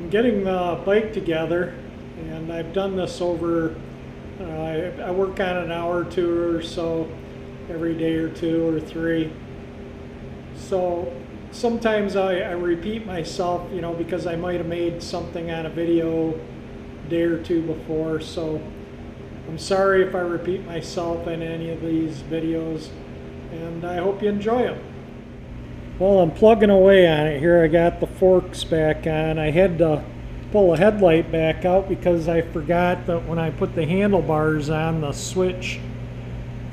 I'm getting the bike together, and I've done this over, I work on an hour or two or so every day or two or three. So sometimes I repeat myself, because I might have made something on a video a day or two before. So I'm sorry if I repeat myself in any of these videos, and I hope you enjoy them. Well, I'm plugging away on it here. I got the forks back on. I had to pull the headlight back out because I forgot that when I put the handlebars on, the switch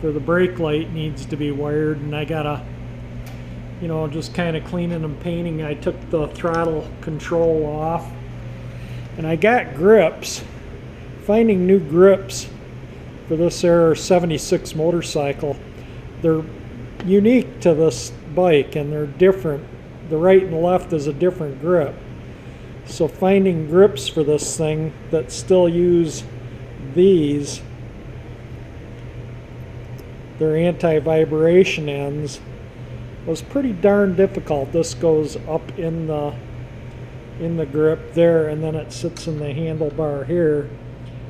for the brake light needs to be wired, and I gotta, just kind of cleaning and painting. I took the throttle control off, and I got grips. Finding new grips for this Air 76 motorcycle. They're unique to this bike, and they're different. The right and left is a different grip. So finding grips for this thing that still use these, they're anti-vibration ends, was pretty darn difficult. This goes up in the grip there, and then it sits in the handlebar here,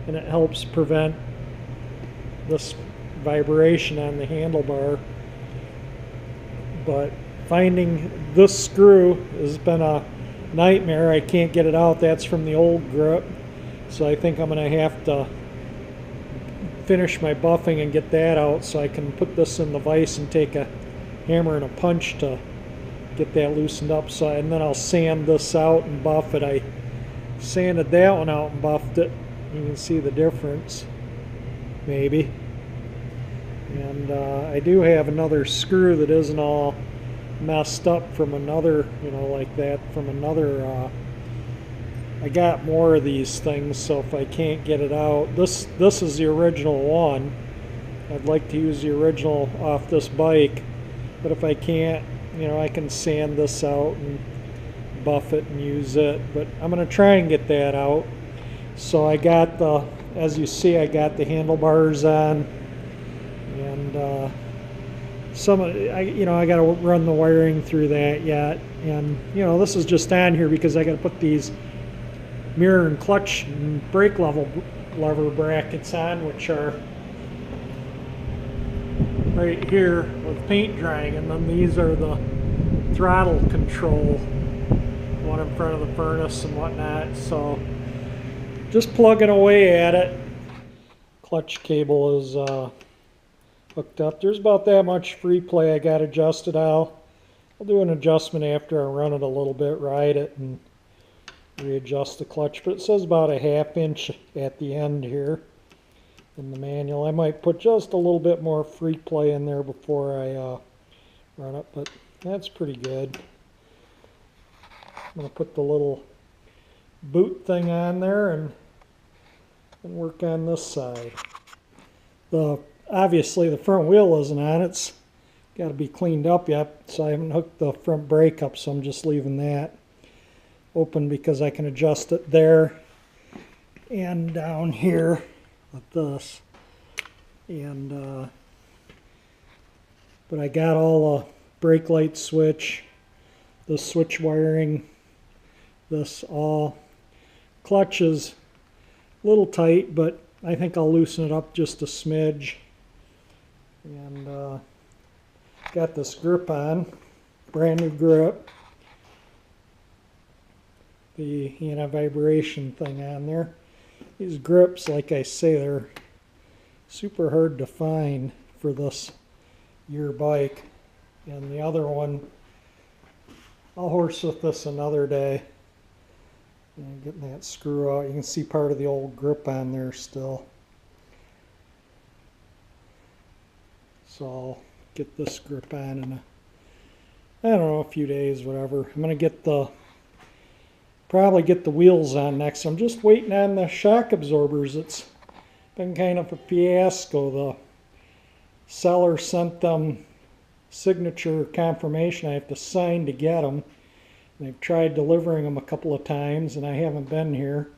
and it helps prevent this vibration on the handlebar. But finding this screw has been a nightmare. I can't get it out. That's from the old grip, so I think I'm going to have to finish my buffing and get that out so I can put this in the vise and take a hammer and a punch to get that loosened up. So, and then I'll sand this out and buff it. I sanded that one out and buffed it. You can see the difference, maybe. And I do have another screw that isn't all messed up from another, like that, from another, I got more of these things, so if I can't get it out, this is the original one. I'd like to use the original off this bike, but if I can't, I can sand this out and buff it and use it, but I'm going to try and get that out. So I got as you see, I got the handlebars on, and I got to run the wiring through that yet, and this is just on here because I got to put these mirror and clutch and brake lever brackets on, which are right here with paint drying, and then these are the throttle control, one in front of the furnace and whatnot. So just plugging away at it. Clutch cable is hooked up. There's about that much free play I got adjusted. I'll do an adjustment after I run it a little bit, ride it, and readjust the clutch. But it says about a 1/2 inch at the end here in the manual. I might put just a little bit more free play in there before I run it, but that's pretty good. I'm going to put the little boot thing on there and work on this side. Obviously the front wheel isn't on. It's got to be cleaned up yet, so I haven't hooked the front brake up, so I'm just leaving that open because I can adjust it there and down here with this. And but I got all the brake light switch, the switch wiring, this all. Clutch is a little tight, but I think I'll loosen it up just a smidge. And got this grip on, brand new grip. The anti-vibration thing on there. These grips, like I say, they're super hard to find for this year bike. And the other one, I'll horse with this another day. And getting that screw out, you can see part of the old grip on there still. So I'll get this grip on in a few days, whatever. I'm going to probably get the wheels on next. I'm just waiting on the shock absorbers. It's been kind of a fiasco. The seller sent them signature confirmation I have to sign to get them. They've tried delivering them a couple of times, and I haven't been here.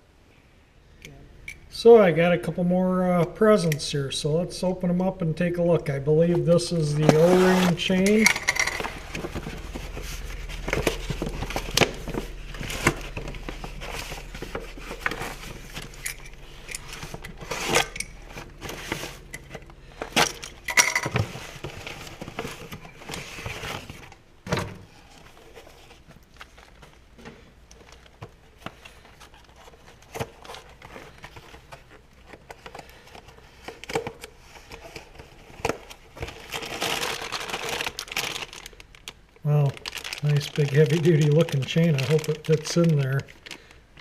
So I got a couple more presents here, so let's open them up and take a look. I believe this is the O-ring chain. big heavy duty looking chain. I hope it fits in there,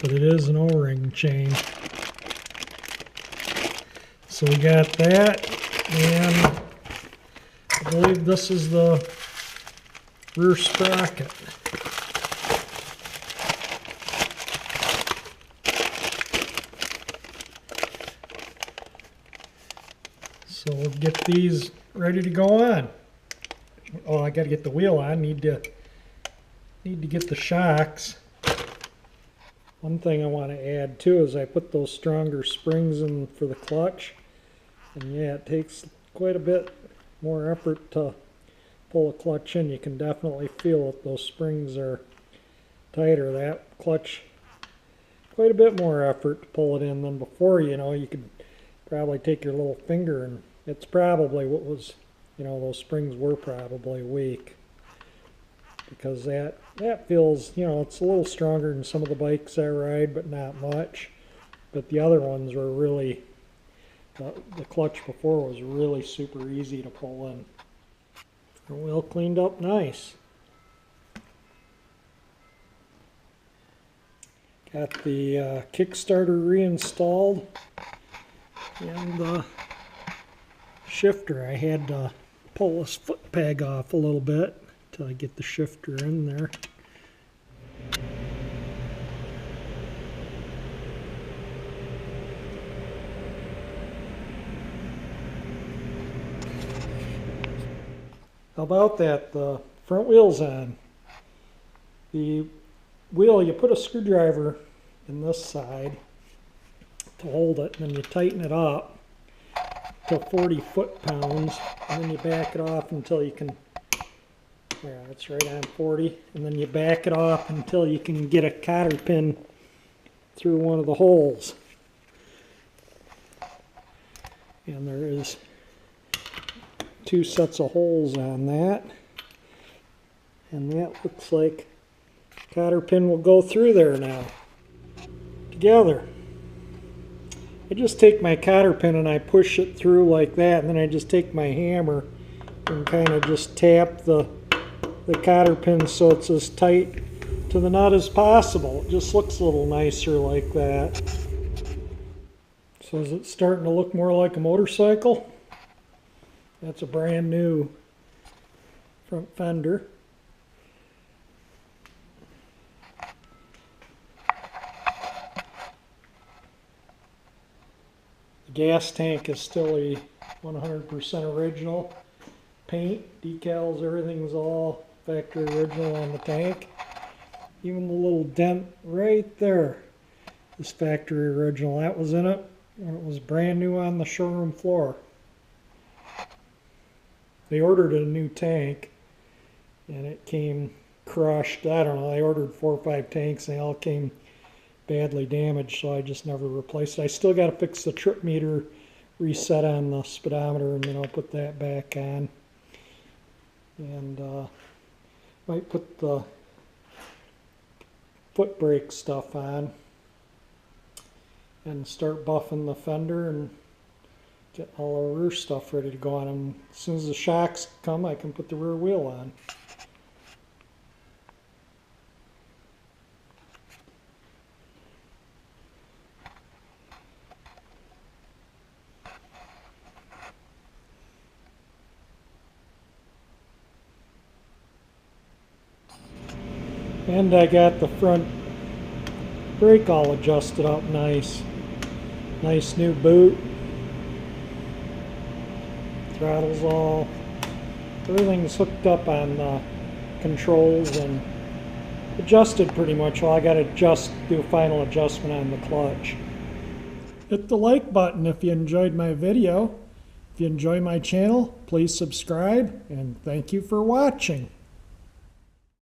but it is an O-ring chain. So we got that, and I believe this is the rear sprocket. So we'll get these ready to go on. Oh, I got to get the wheel on. Need to get the shocks. One thing I want to add too is I put those stronger springs in for the clutch, and yeah, it takes quite a bit more effort to pull a clutch in. You can definitely feel it. Those springs are tighter. That clutch, quite a bit more effort to pull it in than before. You know, you could probably take your little finger, and it's probably what was, you know, those springs were probably weak, because that feels, you know, it's a little stronger than some of the bikes I ride, but not much. But the other ones were really, the clutch before was really super easy to pull in. Front wheel cleaned up nice. Got the Kickstarter reinstalled, and the shifter, I had to pull this foot peg off a little bit till I get the shifter in there. How about that? The front wheel's on. The wheel, you put a screwdriver in this side to hold it, and then you tighten it up to 40 foot-pounds, and then you back it off until you can, yeah, that's right on 40, and then you back it off until you can get a cotter pin through one of the holes. And there is 2 sets of holes on that, and that looks like cotter pin will go through there now together. I just take my cotter pin and I push it through like that, and then I just take my hammer and kind of just tap the cotter pin so it's as tight to the nut as possible. It just looks a little nicer like that. So is it starting to look more like a motorcycle? That's a brand new front fender. The gas tank is still a 100% original. Paint, decals, everything's all factory original on the tank. Even the little dent right there is factory original. That was in it when it was brand new on the showroom floor. They ordered a new tank and it came crushed. I don't know, I ordered 4 or 5 tanks and they all came badly damaged, so I just never replaced it. I still got to fix the trip meter reset on the speedometer, and then I'll put that back on. And might put the foot brake stuff on and start buffing the fender and get all the rear stuff ready to go on. And as soon as the shocks come, I can put the rear wheel on. And I got the front brake all adjusted up nice. Nice new boot. Throttle's all, everything's hooked up on the controls and adjusted pretty much. Well, I got to do a final adjustment on the clutch. Hit the like button if you enjoyed my video. If you enjoy my channel, please subscribe, and thank you for watching.